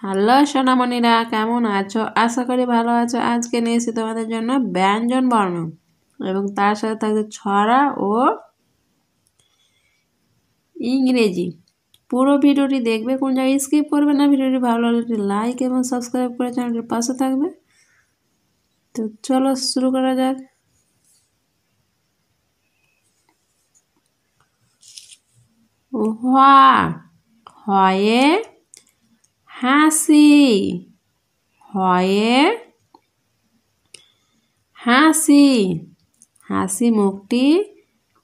Hello সোনামণিরা, কেমন আছো? আশা করি ভালো আছো। আজকে নিয়ে এসেছি তোমাদের জন্য ব্যঞ্জন বর্ণ এবং তার সাথে থাকছে ছড়া ও ইংরেজি। পুরো ভিডিওটি দেখবে, কোন জায়গায় স্কিপ করবে না। ভিডিওটি ভালো লাগলে লাইক এবং সাবস্ক্রাইব করে চ্যানেলটির পাশে থাকবে। তো চলো শুরু করা যাক। হয়ে হাসি, হয়ে হাসি, হাসি মুখটি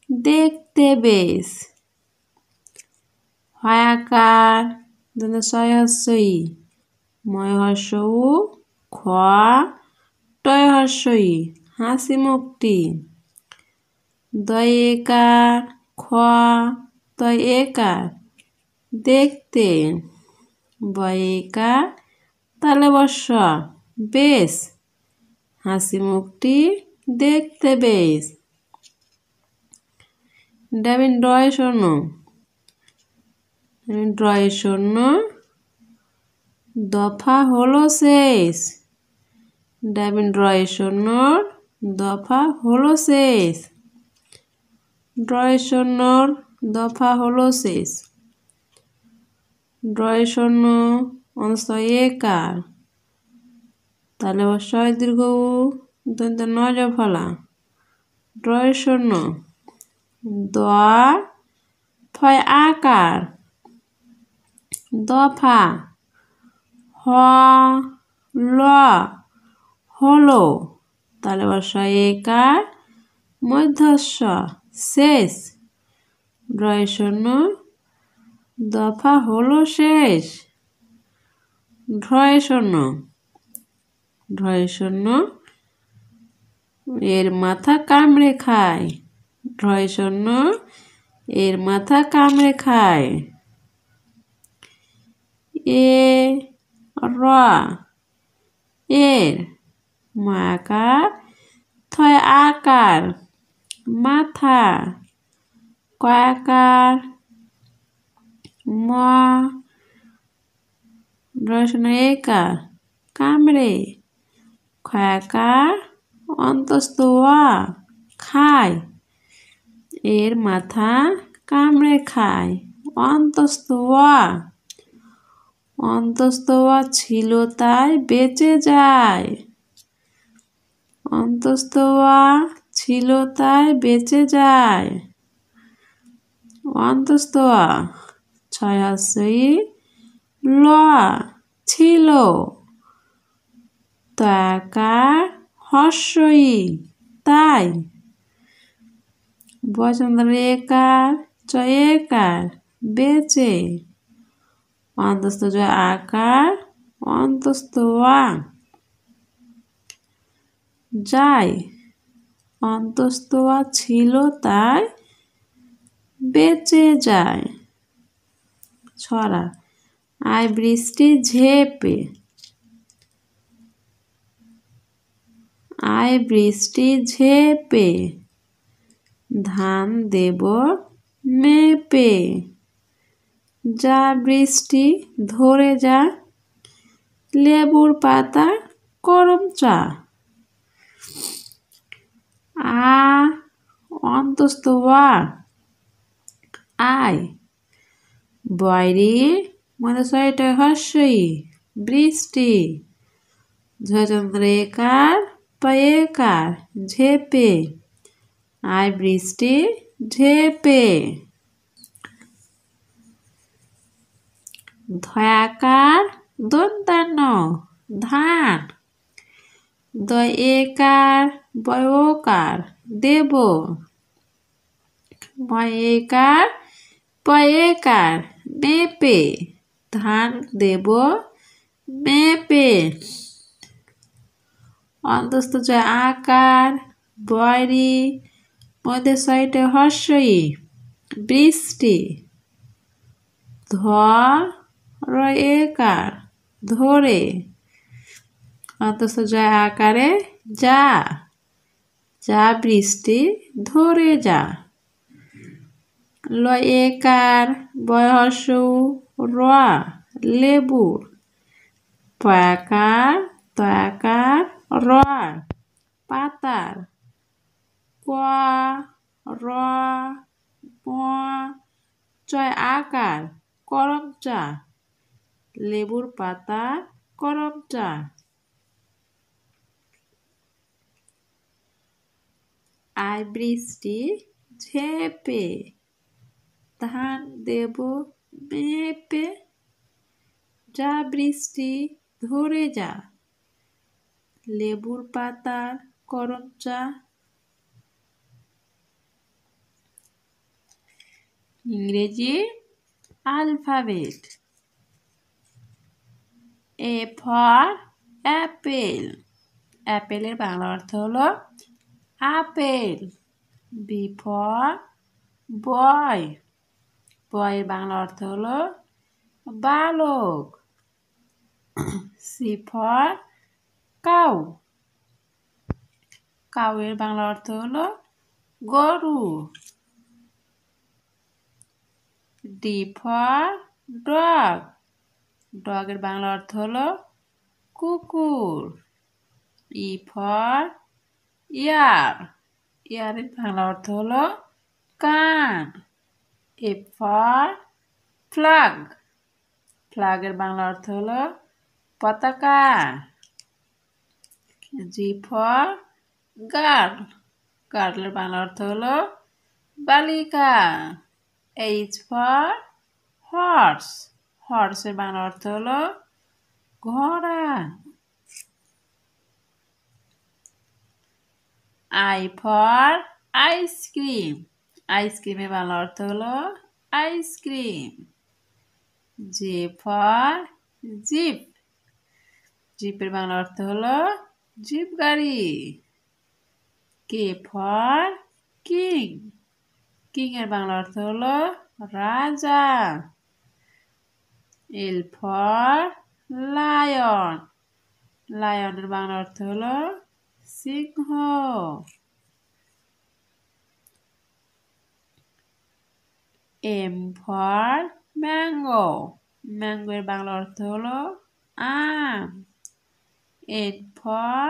দেখতে বেশ। হয়াকার সহস্যই, ময় হর্ষৌ খ টয় হর্ষই, হাসি মুখটি। দয়েকার খ তয় একার, দেখতে। বয়েকার তালে বর্ষ, বেশ, হাসি মুখটি দেখতে বেশ। ডাবিন ডয় শূন্য, ড্রয় শূন্য, দফা হলো শেষ। ডাবিন ড্রয় শূন্য, দফা হলো শেষ। ড্রয় শূন্যর দফা হলো শেষ। ড্রয় শূন্য অনস্তয় একার, তাহলে অবশ্যই দীর্ঘ দন্ত নয় ফলা। ড্রয় শূন্য, দ ফয় আকার, দফা। হ ল হলো, তাহলে অবশ্যই একার মধ্যস্ব শেষ। ড্রয় শূন্য, দফা হলো শেষ। ঢ্রয় শূন্য, ঢ্রয় শূন্য, এর মাথা কামড়ে খায়। ঢ্রয় শূন্য, এর মাথা কামড়ে খায়। এ র, এর, মাকার থয় আকার, মাথা। কয়াকার ম, রসন একার, কামড়ে। খয়াকার অন্তস্থ খায়, এর মাথা কামড়ে খায়। অন্তস্থ অন্তস্থ ছিল তাই বেঁচে যায়। অন্তস্থ ছিল তাই বেঁচে যায়। অন্তস্থ ছয় হস্যই ল, ছিল। তয়াকার হর্ষই তাই। বচন্দ্র একার চয়েকার, বেঁচে। অন্তস্থ জয় আকার, অন্তস্থ যায়। অন্তস্থ ছিল তাই বেঁচে যায়। ছড়া। আয় বৃষ্টি ঝেপে, আয় বৃষ্টি ঝেপে, ধান দেব মেপে। যা বৃষ্টি ধরে যা, লেবুর পাতা করম চা। আ অন্তস্থ আয়, বয়রি মধ্যে ছয়টা হর্ষই, বৃষ্টি। ঝচন্দ্র একার পয়েকার, ঝেপে। আয় বৃষ্টি ঝেপে। ধয়াকার দন্তান্ন, ধান। দয় একার বয়কার, দেব। ময়েকার পয়েকার, মেপে। ধান দেব মেপে। অন্তস্থ জয় আকার, বয়রি মধ্যে ছয়টা হর্ষই, বৃষ্টি। ধ র একার, ধরে। অন্তস্থ জয় আকারে যা, যা বৃষ্টি ধরে যা। লয় একার বয় হর্ষৌ র, লেবুর। পয়াকার তয়াকার রয়ার পাতার ক র ম চয় আকার করমচা লেবুর পাতা করমচা আয় বৃষ্টি ঝেপে ধান দেব মেপে যা বৃষ্টি ধরে যা লেবুর পাতার করমচা ইংরেজি আলফাবেট এ ফর অ্যাপেল অ্যাপেলের বাংলা অর্থ হলো আপেল বি ফর বয় বয়ের বাংলা অর্থ হলো বালক সি ফর কাউ কাউয়ের বাংলা অর্থ হলো গরু ডি ফর ডগ ডগের বাংলা অর্থ হলো কুকুর ই ফর ইয়ার ইয়ারের বাংলা অর্থ হলো কান এফ ফর ফ্ল্যাগ ফ্ল্যাগের বাংলা অর্থ হলো পতাকা জি ফর গার্ল গার্লের বাংলা অর্থ হলো বালিকা এইচ ফর হর্স হর্সের বাংলা অর্থ হলো ঘোড়া আই ফর আইসক্রিম আইসক্রিমের বাংলা অর্থ হলো আইসক্রিম জে ফর জিপ জিপের বাংলা অর্থ হলো জিপ গাড়ি কে ফর কিং কিং এর বাংলা অর্থ হলো রাজা এল ফর লায়ন লায়নের বাংলা অর্থ হলো সিংহ এম ফর ম্যাঙ্গো ম্যাঙ্গো এর বাংলা অর্থ হলো আম এন ফর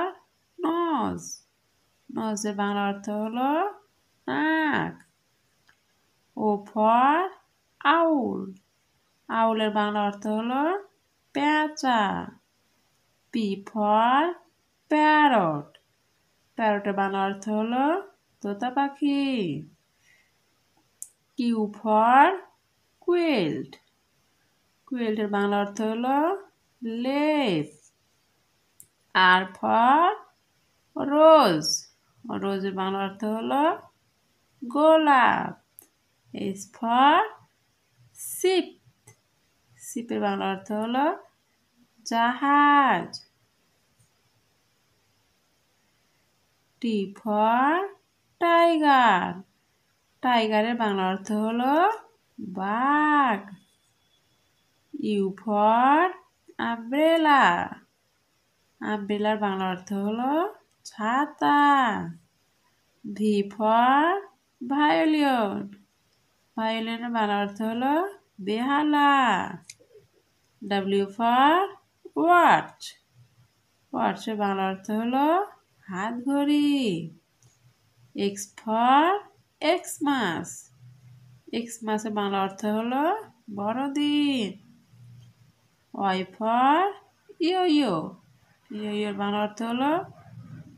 নজ নজের বাংলা অর্থ হলো নাক ও ফর আউল আউলের বাংলা অর্থ হলো পেঁচা পি ফর প্যারট প্যারটের বাংলা অর্থ হলো তোতা পাখি কিউ ফর কুইল্ট কুইল্টের বাংলা অর্থ হলো লেপ আর ফর রোজ রোজের বাংলা অর্থ হলো গোলাপ এস ফর শিপ শিপের বাংলা অর্থ হলো জাহাজ টি ফর টাইগার টাইগারের বাংলা অর্থ হলো বাঘ ইউ ফর আমব্রেলা আমব্রেলার বাংলা অর্থ হলো ছাতা ভি ফর ভায়োলিন ভায়োলিনের বাংলা অর্থ হলো বেহালা ডাব্লিউ ফর ওয়াচ ওয়াচের বাংলা অর্থ হলো হাত ঘড়ি এক্স ফর এক্সমাস এক্সমাসের বাংলা অর্থ হলো বড়দিন Y for yo yo yo ইয়োর বাংলা অর্থ হলো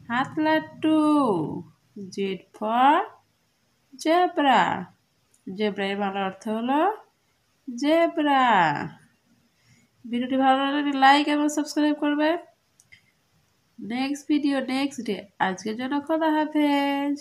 হাত লাট্টু জেড ফর জেব্রা জেব্রা এর বাংলা অর্থ হলো জেব্রা ভিডিওটি ভালো লাগলে লাইক এবং সাবস্ক্রাইব করবে নেক্সট ভিডিও নেক্সট ডে আজকের জন্য খোদা হাফেজ